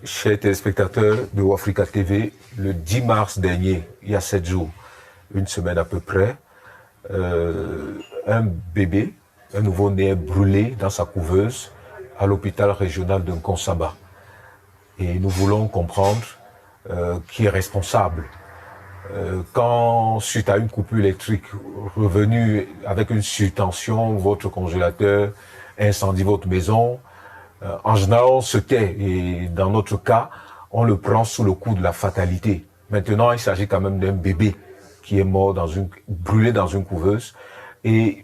Chers téléspectateurs de Wafrica TV, le 10 mars dernier, il y a 7 jours, une semaine à peu près, un bébé, un nouveau-né brûlé dans sa couveuse à l'hôpital régional de Nkonsaba. Et nous voulons comprendre qui est responsable. Quand, suite à une coupure électrique, revenu avec une surtension, votre congélateur incendie votre maison, en général, on se tait et dans notre cas, on le prend sous le coup de la fatalité. Maintenant, il s'agit quand même d'un bébé qui est mort brûlé dans une couveuse et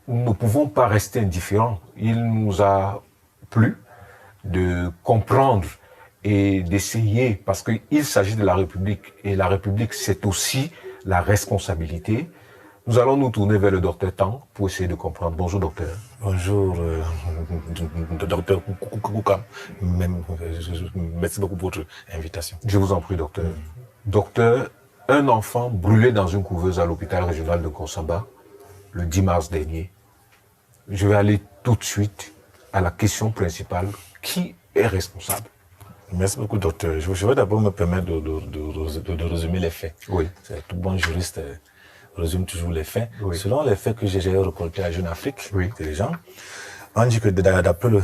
nous ne pouvons pas rester indifférents. Il nous a plu de comprendre et d'essayer, parce qu'il s'agit de la République et la République, c'est aussi la responsabilité. Nous allons nous tourner vers le docteur Tang pour essayer de comprendre. Bonjour docteur. Bonjour docteur Koukam. Merci beaucoup pour votre invitation. Je vous en prie docteur. Docteur, un enfant brûlé dans une couveuse à l'hôpital régional de Nkonsaba le 10 mars dernier. Je vais aller tout de suite à la question principale. Qui est responsable? Merci beaucoup docteur. Je vais d'abord me permettre de résumer les faits. Oui. Tout bon juriste résume toujours les faits. Oui. Selon les faits que j'ai récoltés à Jeune Afrique, oui. les gens, on dit que d'après le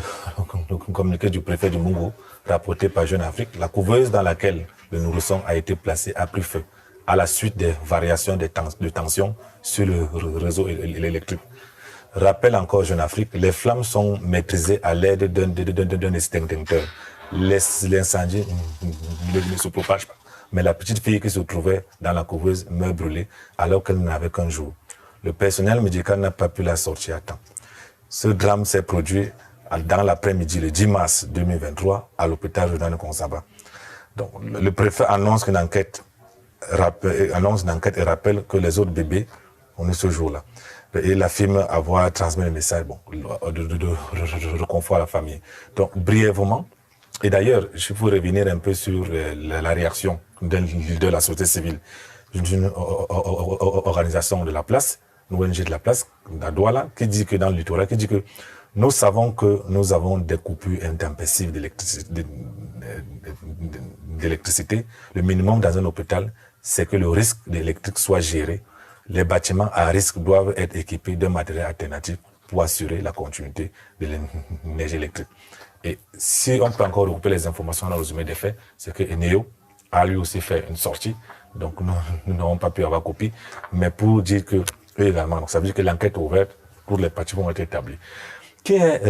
communiqué du préfet du Mungo, rapporté par Jeune Afrique, la couveuse dans laquelle le nourrisson a été placé a pris feu à la suite des variations de tension sur le réseau électrique. Rappelle encore Jeune Afrique, les flammes sont maîtrisées à l'aide d'un extincteur. L'incendie ne se propage pas. Mais la petite fille qui se trouvait dans la couveuse meurt brûlée alors qu'elle n'avait qu'un jour. Le personnel médical n'a pas pu la sortir à temps. Ce drame s'est produit dans l'après-midi, le 10 mars 2023, à l'hôpital régional de Nkonsaba. Donc, le préfet annonce une enquête et rappelle que les autres bébés ont eu ce jour-là. Et il affirme avoir transmis le message de réconfort à la famille. Donc, brièvement, et d'ailleurs, je peux revenir un peu sur la réaction de la société civile, d'une organisation de la place, une ONG de la place, à Douala, qui dit que dans le littoral, qui dit que nous savons que nous avons des coupures intempestives d'électricité. Le minimum dans un hôpital, c'est que le risque d'électrique soit géré. Les bâtiments à risque doivent être équipés d'un matériel alternatif pour assurer la continuité de l'énergie électrique. Et si on peut encore regrouper les informations dans le résumé des faits, c'est que Eneo a lui aussi fait une sortie, donc nous n'avons pas pu avoir copie, mais pour dire que, eux également, donc ça veut dire que l'enquête est ouverte, toutes les parties vont être établies. Qui est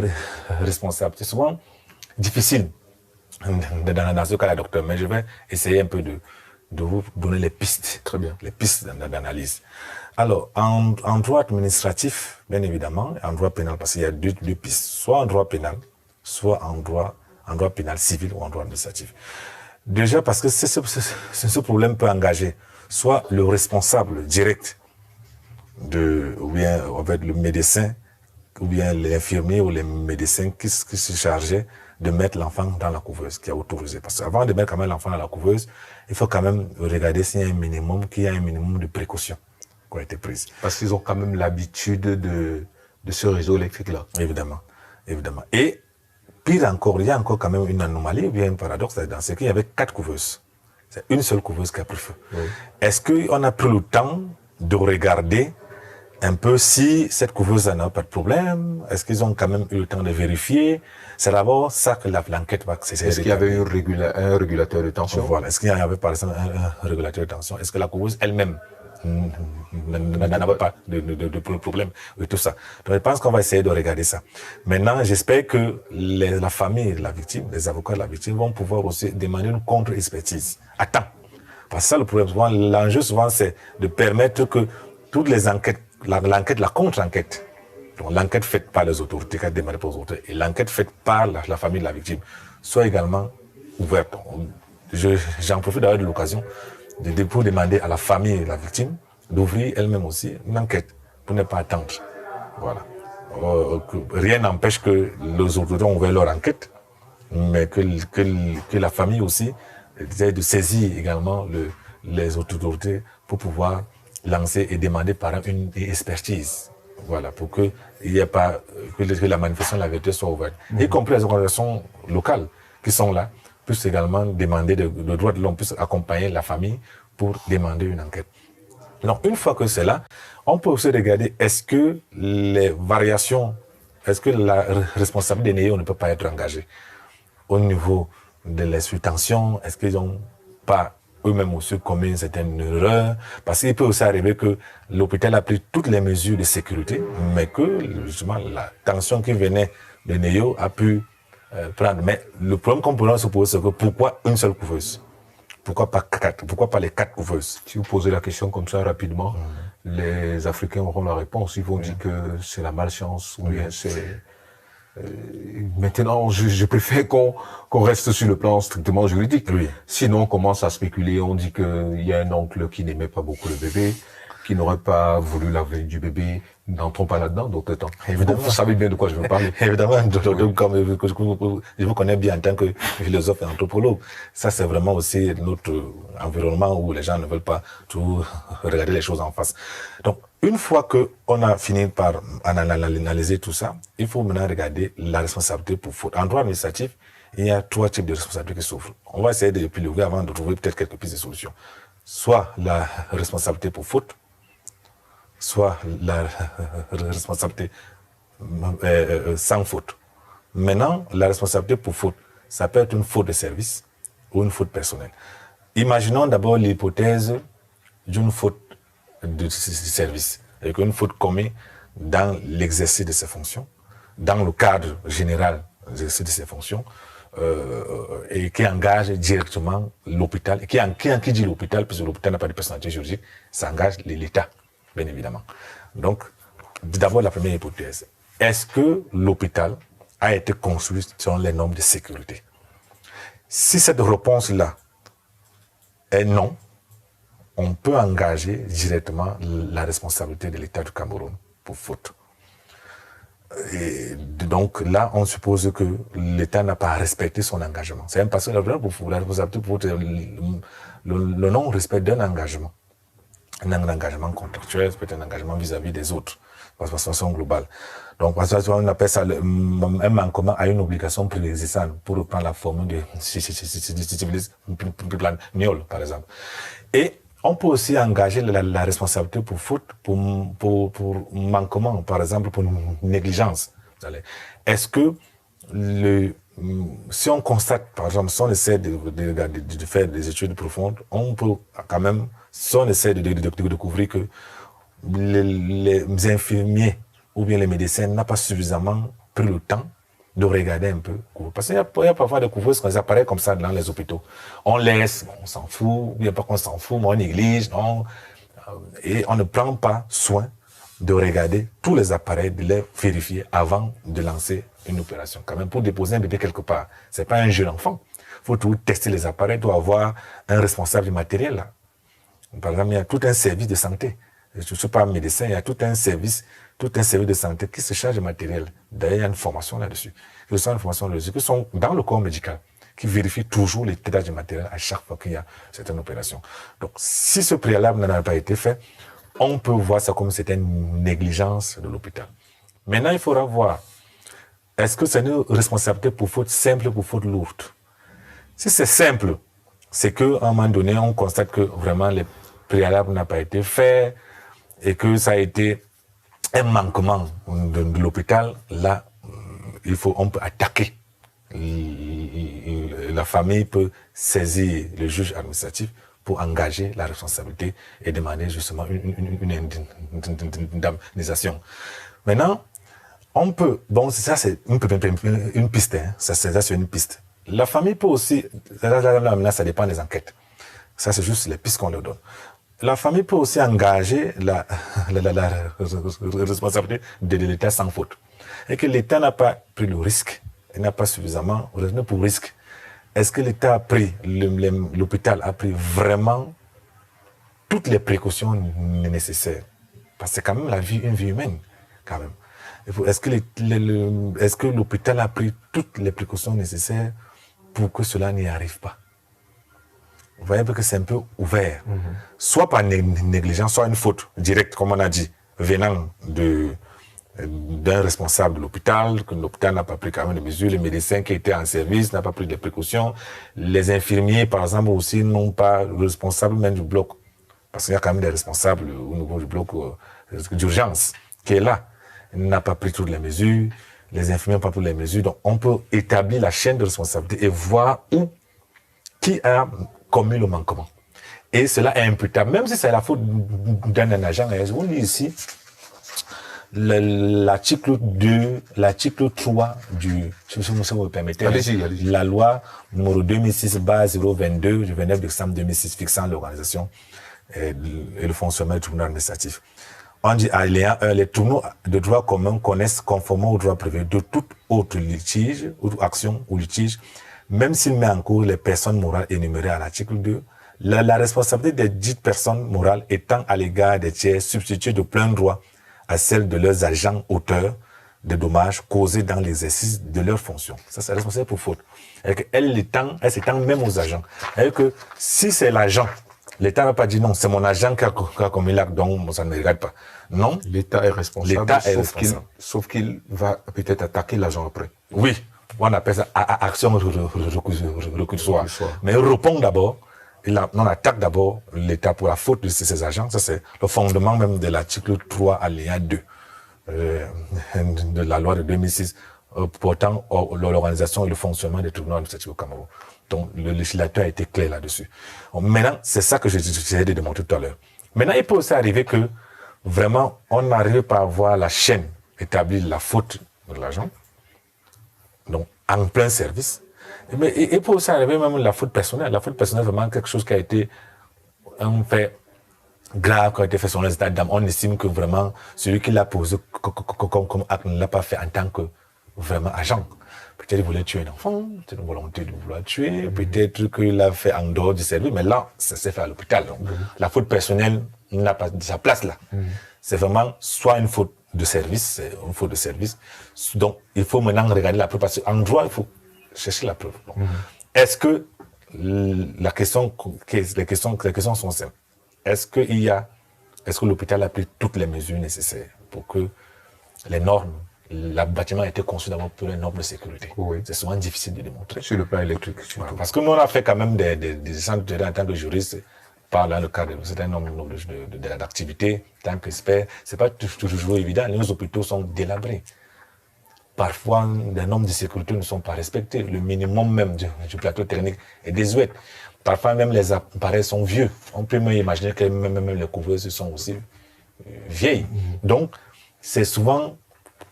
responsable? C'est souvent difficile dans ce cas-là, docteur, mais je vais essayer un peu de vous donner les pistes. Très bien. Les pistes d'analyse. Alors, en droit administratif, bien évidemment, en droit pénal, parce qu'il y a deux pistes, soit en droit pénal, soit en droit pénal civil ou en droit administratif. Déjà parce que ce problème peut engager soit le responsable direct ou bien avec le médecin, ou bien l'infirmier ou les médecins qui se chargeaient de mettre l'enfant dans la couveuse, qui a autorisé. Parce qu'avant de mettre quand même l'enfant dans la couveuse, il faut quand même regarder qu'il y a un minimum de précautions qui ont été prises. Parce qu'ils ont quand même l'habitude de ce réseau électrique-là. Évidemment. Et pire encore, il y a encore quand même une anomalie, ou bien un paradoxe dans ce qu'il y avait 4 couveuses. C'est une seule couveuse qui a pris feu. Oui. Est-ce qu'on a pris le temps de regarder un peu si cette couveuse n'a pas de problème? Est-ce qu'ils ont quand même eu le temps de vérifier? C'est d'abord ça que l'enquête va... Est-ce qu'il y avait un régulateur de tension? Voilà. Est-ce qu'il y avait par exemple un régulateur de tension? Est-ce que la couveuse elle-même n'avait pas de problème et tout ça. Donc je pense qu'on va essayer de regarder ça. Maintenant, j'espère que la famille de la victime, les avocats de la victime vont pouvoir aussi demander une contre-expertise à temps. Parce que ça, le problème, souvent, l'enjeu souvent, c'est de permettre que toutes les enquêtes, la contre-enquête, donc l'enquête faite par les autorités, qui a démarré par les autorités, et l'enquête faite par la famille de la victime, soit également ouverte. J'en profite d'ailleurs de l'occasion pour demander à la famille de la victime d'ouvrir elle-même aussi une enquête pour ne pas attendre. Voilà. Rien n'empêche que les autorités ont ouvert leur enquête, mais que la famille aussi essaie de saisir également les autorités pour pouvoir lancer et demander par une expertise. Voilà, pour que il y ait pas que la manifestation de la vérité soit ouverte, y compris les organisations locales qui sont là puisse également demander, le droit de l'homme puisse accompagner la famille pour demander une enquête. Donc, une fois que c'est là, on peut aussi regarder est-ce que les variations, est-ce que la responsabilité des NEO ne peut pas être engagée au niveau de l'exploitation, est-ce qu'ils n'ont pas eux-mêmes aussi commis une certaine erreur? Parce qu'il peut aussi arriver que l'hôpital a pris toutes les mesures de sécurité, mais que justement la tension qui venait de NEO a pu prendre. Mais le problème qu'on pourrait se poser, c'est que pourquoi une seule couveuse? Pourquoi pas quatre? Pourquoi pas les 4 couveuses? Si vous posez la question comme ça rapidement, les Africains auront la réponse. Ils vont dire que c'est la malchance ou bien c'est... Maintenant, je préfère qu'on reste sur le plan strictement juridique. Oui. Sinon, on commence à spéculer. On dit qu'il y a un oncle qui n'aimait pas beaucoup le bébé, qui n'aurait pas voulu laver du bébé. N'entrons pas là-dedans d'autre temps. Évidemment. Vous savez bien de quoi je veux parler. Évidemment, comme je vous connais bien en tant que philosophe et anthropologue. Ça, c'est vraiment aussi notre environnement où les gens ne veulent pas tout regarder les choses en face. Donc, une fois qu'on a fini par analyser tout ça, il faut maintenant regarder la responsabilité pour faute. En droit administratif, il y a 3 types de responsabilités qui s'ouvrent. On va essayer de piloter avant de trouver peut-être quelques pistes de solutions. Soit la responsabilité pour faute, soit la responsabilité sans faute. Maintenant, la responsabilité pour faute, ça peut être une faute de service ou une faute personnelle. Imaginons d'abord l'hypothèse d'une faute de service, et qu'une faute commise dans l'exercice de ses fonctions, dans le cadre général de l'exercice de ses fonctions, et qui engage directement l'hôpital, qui dit l'hôpital, puisque l'hôpital n'a pas de personnalité juridique, ça engage l'État, bien évidemment. Donc, d'abord la première hypothèse. Est-ce que l'hôpital a été construit selon les normes de sécurité? Si cette réponse-là est non, on peut engager directement la responsabilité de l'État du Cameroun pour faute. Et donc là, on suppose que l'État n'a pas respecté son engagement. C'est même parce que la responsabilité pour faute, le non-respect d'un engagement. Un engagement contractuel, peut-être un engagement vis-à-vis des autres, de façon globale. Donc, parce que on appelle ça un manquement à une obligation préexistante, pour reprendre la formule de Niol, par exemple. Et on peut aussi engager la responsabilité pour faute, pour manquement, par exemple, pour négligence. Est-ce que si on constate, par exemple, si on essaie de faire des études profondes, on peut quand même, si on essaie de découvrir que les infirmiers ou bien les médecins n'ont pas suffisamment pris le temps de regarder un peu. Parce qu'il y a parfois des couveuses quand ça apparaît comme ça dans les hôpitaux. On laisse, on s'en fout, il n'y a pas qu'on s'en fout, mais on néglige, et on ne prend pas soin de regarder tous les appareils, de les vérifier avant de lancer une opération. Quand même, pour déposer un bébé quelque part, c'est pas un jeune enfant. Il faut toujours tester les appareils, il doit avoir un responsable du matériel là. Par exemple, il y a tout un service de santé. Je ne suis pas médecin, il y a tout un service de santé qui se charge du matériel. D'ailleurs, il y a une formation là-dessus. Il y a une formation là-dessus qui sont dans le corps médical, qui vérifient toujours l'état du matériel à chaque fois qu'il y a certaines opérations. Donc, si ce préalable n'a pas été fait, on peut voir ça comme c'était une négligence de l'hôpital. Maintenant, il faudra voir, est-ce que c'est une responsabilité pour faute simple ou pour faute lourde? Si c'est simple, c'est qu'à un moment donné, on constate que vraiment le préalable n'a pas été fait et que ça a été un manquement de l'hôpital. Là, on peut attaquer. La famille peut saisir le juge administratif pour engager la responsabilité et demander justement une indemnisation. Maintenant, on peut, bon, ça c'est une piste, hein, ça c'est une piste. La famille peut aussi, là, ça dépend des enquêtes. Ça c'est juste les pistes qu'on leur donne. La famille peut aussi engager la responsabilité de l'État sans faute. Et que l'État n'a pas pris le risque, il n'a pas suffisamment retenu pour risque. Est-ce que l'État a pris, l'hôpital a pris vraiment toutes les précautions nécessaires? Parce que c'est quand même une vie humaine, quand même. Est-ce que l'hôpital a pris toutes les précautions nécessaires pour que cela n'y arrive pas? Vous voyez que c'est un peu ouvert. Soit par négligence, soit une faute directe, comme on a dit, venant d'un responsable de l'hôpital, que l'hôpital n'a pas pris quand même des mesures, les médecins qui étaient en service n'ont pas pris des précautions, les infirmiers, par exemple, aussi n'ont pas le responsable même du bloc, parce qu'il y a quand même des responsables au niveau du bloc d'urgence qui est là. Il n'a pas pris toutes les mesures, les infirmiers n'ont pas pris les mesures, donc on peut établir la chaîne de responsabilité et voir qui a commis le manquement. Et cela est imputable, même si c'est la faute d'un agent. On dit ici, l'article 2, l'article 3 si vous me permettez, allez-y. La loi numéro 2006/022 du 29 décembre 2006 fixant l'organisation et le fonctionnement du tribunal administratif. On dit à les tribunaux de droit commun connaissent conformément au droit privé de toute autre litige, ou action ou litige, même s'il met en cours les personnes morales énumérées à l'article 2, la responsabilité des dites personnes morales étant à l'égard des tiers substituée de plein droit à celle de leurs agents auteurs des dommages causés dans l'exercice de leurs fonctions. Ça, c'est responsable pour faute. Elle s'étend même aux agents. C'est-à-dire que si c'est l'agent, l'État n'a pas dit non, c'est mon agent qui a commis l'acte, donc ça ne me regarde pas. Non. L'État est responsable, sauf qu'il va peut-être attaquer l'agent après. Oui, on appelle ça action récursoire. Mais répond d'abord, on attaque d'abord l'État pour la faute de ses agents. Ça, c'est le fondement même de l'article 3, alinéa 2 de la loi de 2006 portant l'organisation et le fonctionnement des tribunaux administratifs au Cameroun. Donc, le législateur a été clair là-dessus. Maintenant, c'est ça que j'essayais de démontrer tout à l'heure. Maintenant, il peut aussi arriver que vraiment, on n'arrive pas à voir la chaîne établir la faute de l'agent, donc en plein service. Mais il peut aussi arriver même la faute personnelle. La faute personnelle, vraiment quelque chose qui a été un fait grave, qui a été fait sur les états d'âme. On estime que vraiment, celui qui l'a posé comme acte ne l'a pas fait en tant que vraiment agent. Peut-être qu'il voulait tuer un enfant, c'est une volonté de vouloir tuer, peut-être qu'il l'a fait en dehors du service, mais là, ça s'est fait à l'hôpital. La faute personnelle n'a pas sa place là. C'est vraiment soit une faute de service, donc il faut maintenant regarder la preuve, parce qu'en droit, il faut chercher la preuve. Est-ce que les questions sont simples? Est-ce que l'hôpital a pris toutes les mesures nécessaires pour que les normes, le bâtiment a été conçu d'abord pour les normes de sécurité? Oui. C'est souvent difficile de démontrer. Sur le plan électrique, surtout. Parce que nous, on a fait quand même des échanges en tant que juriste, par dans le cadre de certains nombres d'activités, en tant qu'expert. C'est pas toujours évident. Les hôpitaux sont délabrés. Parfois, les normes de sécurité ne sont pas respectées. Le minimum même du plateau technique est désuet. Parfois, même les appareils sont vieux. On peut même imaginer que même les couvreuses sont aussi vieilles. Donc, c'est souvent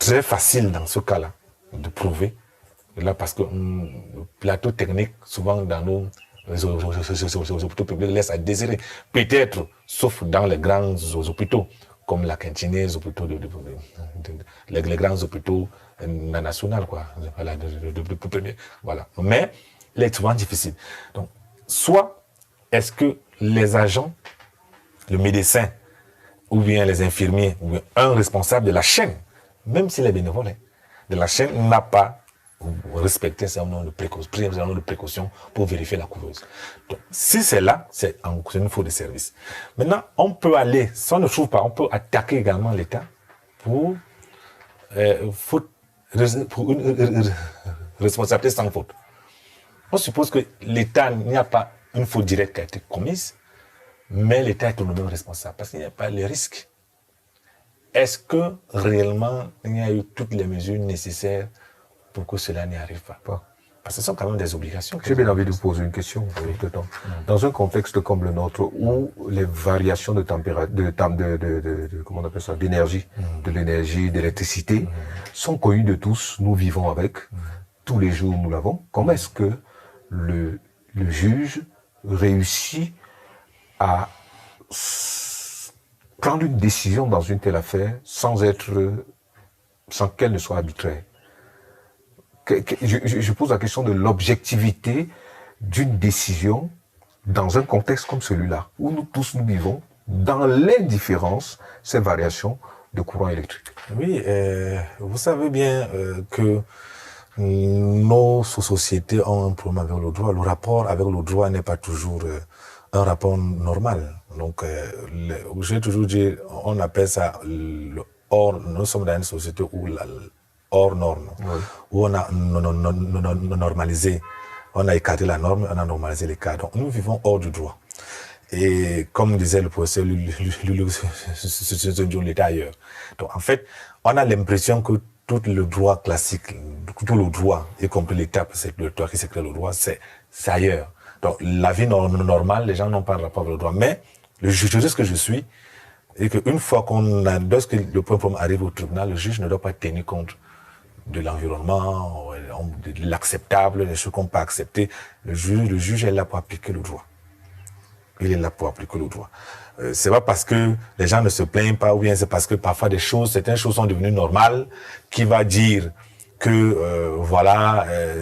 très facile dans ce cas-là de prouver. Là, parce que le plateau technique, souvent dans nos hôpitaux publics, laisse à désirer. Peut-être, sauf dans les grands hôpitaux, comme la Quintiné, les grands hôpitaux nationaux, quoi. Voilà. Mais, il est souvent difficile. Donc, soit, est-ce que les agents, le médecin, ou bien les infirmiers, ou bien un responsable de la chaîne, même s'il est bénévole, de la chaîne n'a pas respecté un certain nombre de précautions pour vérifier la couveuse. Donc, si c'est là, c'est une faute de service. Maintenant, on peut aller, si on ne trouve pas, on peut attaquer également l'État pour une responsabilité sans faute. On suppose que l'État, il n'y a pas une faute directe qui a été commise, mais l'État est tout de même responsable parce qu'il n'y a pas les risques. Est-ce que réellement il y a eu toutes les mesures nécessaires pour que cela n'y arrive pas? Parce que ce sont quand même des obligations. J'ai bien envie de vous poser une question. Dans un contexte comme le nôtre, où les variations de température, comment on appelle ça, d'énergie, de l'énergie, d'électricité, sont connues de tous, nous vivons avec, tous les jours nous l'avons, comment est-ce que le juge réussit à prendre une décision dans une telle affaire sans qu'elle ne soit arbitraire? Je pose la question de l'objectivité d'une décision dans un contexte comme celui-là, où nous tous nous vivons dans l'indifférence, ces variations de courant électrique. Oui, vous savez bien que nos sociétés ont un problème avec le droit. Le rapport avec le droit n'est pas toujours un rapport normal. Donc, j'ai toujours dit, on appelle ça nous sommes dans une société où hors norme, où on a normalisé, on a écarté la norme, on a normalisé les cas. Donc nous vivons hors du droit. Et comme disait le professeur, l'État ailleurs. Donc en fait, on a l'impression que tout le droit classique, tout le droit, y compris l'État, c'est le droit qui s'écrit le droit, c'est ailleurs. Donc la vie normale, les gens n'ont pas de rapport avec le droit. Mais le juriste que je suis, et qu'une fois lorsque le problème arrive au tribunal, le juge ne doit pas tenir compte de l'environnement, de l'acceptable, des choses qu'on ne peut pas accepter. Le juge est là pour appliquer le droit. Il est là pour appliquer le droit. C'est pas parce que les gens ne se plaignent pas, ou bien c'est parce que parfois certaines choses sont devenues normales, qui va dire que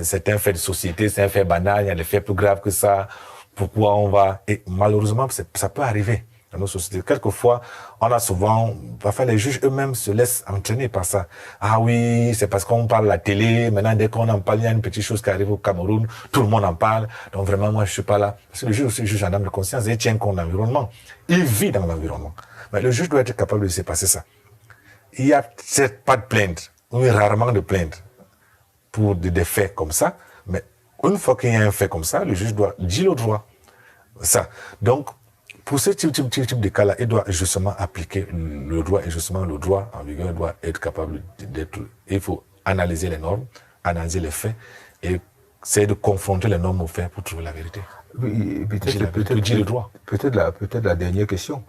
c'est un fait de société, c'est un fait banal, il y a des faits plus graves que ça. Pourquoi on va... Et malheureusement, ça peut arriver dans nos sociétés. Quelquefois, parfois les juges eux-mêmes se laissent entraîner par ça. Ah oui, c'est parce qu'on parle à la télé, maintenant dès qu'on en parle, il y a une petite chose qui arrive au Cameroun, tout le monde en parle, donc vraiment moi je suis pas là. Parce que le juge aussi juge en âme de conscience, il tient compte de l'environnement. Il vit dans l'environnement. Mais le juge doit être capable de laisser passer ça. Il n'y a certes pas de plainte, ou rarement de plainte pour des faits comme ça, mais une fois qu'il y a un fait comme ça, le juge doit dire le droit. Ça. Donc, pour ce type de cas-là, il doit justement appliquer le droit, et justement le droit en vigueur doit être capable d'être... Il faut analyser les normes, analyser les faits, et essayer de confronter les normes aux faits pour trouver la vérité. Oui, peut-être la dernière question.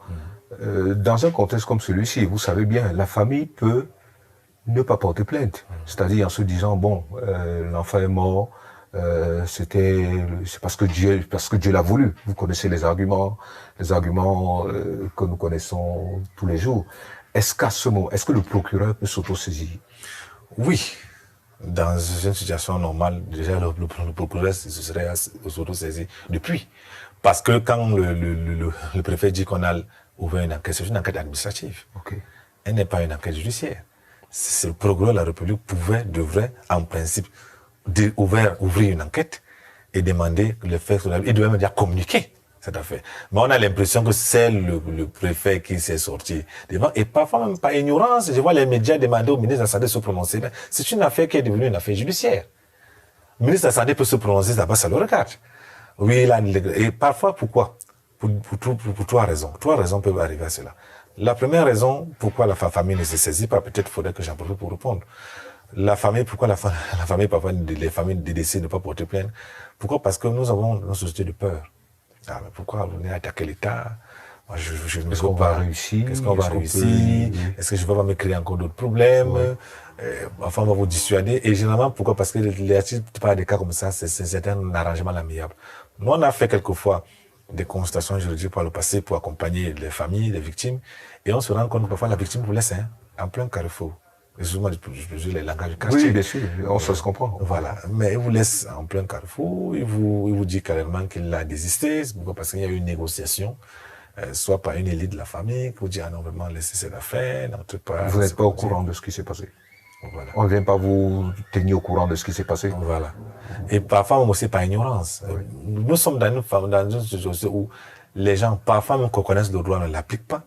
Dans un contexte comme celui-ci, vous savez bien, la famille peut ne pas porter plainte. C'est-à-dire en se disant, bon, l'enfant est mort, c'est parce que Dieu l'a voulu. Vous connaissez les arguments que nous connaissons tous les jours. Est-ce que le procureur peut s'autosaisir? Oui. Dans une situation normale, déjà le procureur se serait autosaisi depuis. Parce que quand le préfet dit qu'on a ouvert une enquête, c'est une enquête administrative. Okay. Elle n'est pas une enquête judiciaire. Le procureur de la République devrait, en principe, ouvrir une enquête et demander le fait, il doit même déjà communiquer cette affaire. Mais on a l'impression que c'est le préfet qui s'est sorti devant, et parfois même par ignorance, je vois les médias demander au ministre de la Santé de se prononcer. C'est une affaire qui est devenue une affaire judiciaire. Le ministre de la Santé peut se prononcer, d'abord ça le regarde. Oui, là, et parfois pourquoi? Pour trois raisons. Trois raisons peuvent arriver à cela. La première raison, pourquoi la famille ne se saisit pas, peut-être faudrait que j'en profite pour répondre. La famille, pourquoi la famille, parfois, les familles décident de ne pas porter plainte? Pourquoi? Parce que nous avons une société de peur. Ah, mais pourquoi vous venez attaquer l'État? Moi, je ne Est-ce qu'on va réussir? Est-ce qu'on va réussir? Est-ce que je vais pas me créer encore d'autres problèmes? Enfin, on va vous dissuader. Et généralement, pourquoi? Parce que pas des cas comme ça, c'est un arrangement amiable. Nous, on a fait quelquefois des consultations juridiques par le passé pour accompagner les familles, les victimes. Et on se rend compte que parfois la victime vous laisse en plein carrefour. Excusez-moi, je les langages du quartier. Oui, bien sûr, on se comprend. Voilà. Mais il vous laisse en plein carrefour, il vous dit carrément qu'il a désisté, parce qu'il y a eu une négociation, soit par une élite de la famille, qui vous dit, ah non, vraiment, laissez cette affaire, n'entrez pas. Vous n'êtes pas au courant de ce qui s'est passé. Voilà. On ne vient pas vous tenir au courant de ce qui s'est passé. Voilà. Et parfois, même aussi par ignorance. Oui. Nous sommes dans une situation où les gens, parfois même qu'on connaisse le droit, ne l'appliquent pas,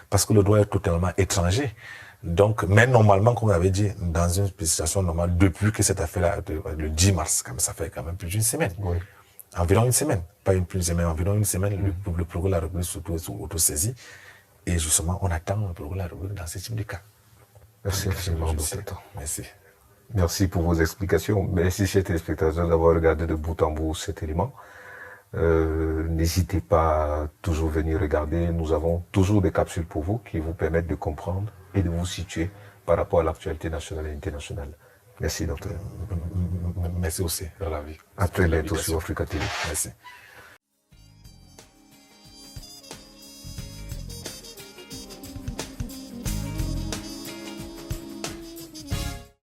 parce que le droit est totalement étranger. Donc, mais normalement, comme on avait dit, dans une situation normale, depuis que cette affaire-là, le 10 mars, comme ça fait quand même plus d'une semaine. Oui. Environ une semaine. Pas plus d'une semaine, environ une semaine, le procureur de la République s'auto-saisit. Et justement, on attend le procureur de la République dans ce type de cas. Merci infiniment, docteur. Merci. Merci pour vos explications. Merci, chers téléspectateurs, d'avoir regardé de bout en bout cet élément. N'hésitez pas à toujours venir regarder. Nous avons toujours des capsules pour vous qui vous permettent de comprendre et de vous situer par rapport à l'actualité nationale et internationale. Merci, docteur. Merci aussi, À très bientôt sur Africa TV. Merci.